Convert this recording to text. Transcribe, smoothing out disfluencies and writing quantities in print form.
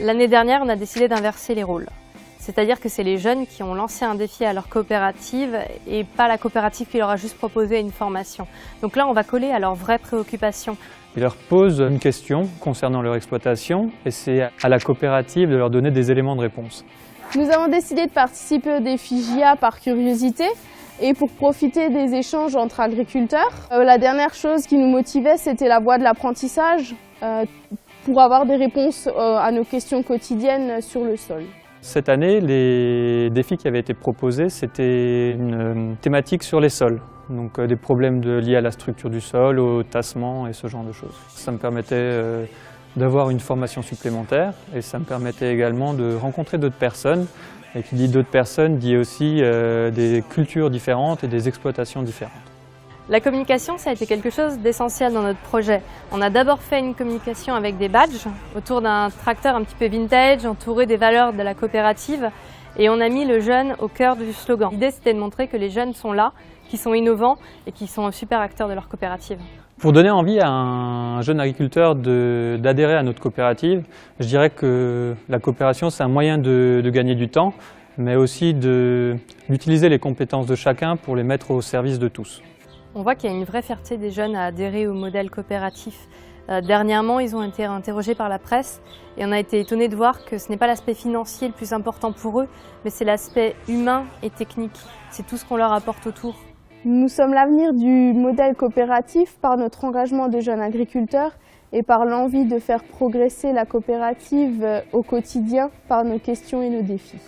L'année dernière, on a décidé d'inverser les rôles. C'est-à-dire que c'est les jeunes qui ont lancé un défi à leur coopérative et pas la coopérative qui leur a juste proposé une formation. Donc là, on va coller à leurs vraies préoccupations. Ils leur posent une question concernant leur exploitation et c'est à la coopérative de leur donner des éléments de réponse. Nous avons décidé de participer au défi JA par curiosité et pour profiter des échanges entre agriculteurs. La dernière chose qui nous motivait, c'était la voie de l'apprentissage pour avoir des réponses à nos questions quotidiennes sur le sol. Cette année, les défis qui avaient été proposés, c'était une thématique sur les sols. Donc des problèmes liés à la structure du sol, au tassement et ce genre de choses. Ça me permettait d'avoir une formation supplémentaire et ça me permettait également de rencontrer d'autres personnes. Et qui dit d'autres personnes dit aussi des cultures différentes et des exploitations différentes. La communication, ça a été quelque chose d'essentiel dans notre projet. On a d'abord fait une communication avec des badges autour d'un tracteur un petit peu vintage, entouré des valeurs de la coopérative. Et on a mis le jeune au cœur du slogan. L'idée, c'était de montrer que les jeunes sont là, qu'ils sont innovants et qu'ils sont super acteurs de leur coopérative. Pour donner envie à un jeune agriculteur d'adhérer à notre coopérative, je dirais que la coopération, c'est un moyen de gagner du temps, mais aussi d'utiliser les compétences de chacun pour les mettre au service de tous. On voit qu'il y a une vraie fierté des jeunes à adhérer au modèle coopératif. Dernièrement, ils ont été interrogés par la presse et on a été étonnés de voir que ce n'est pas l'aspect financier le plus important pour eux, mais c'est l'aspect humain et technique. C'est tout ce qu'on leur apporte autour. Nous sommes l'avenir du modèle coopératif par notre engagement de jeunes agriculteurs et par l'envie de faire progresser la coopérative au quotidien par nos questions et nos défis.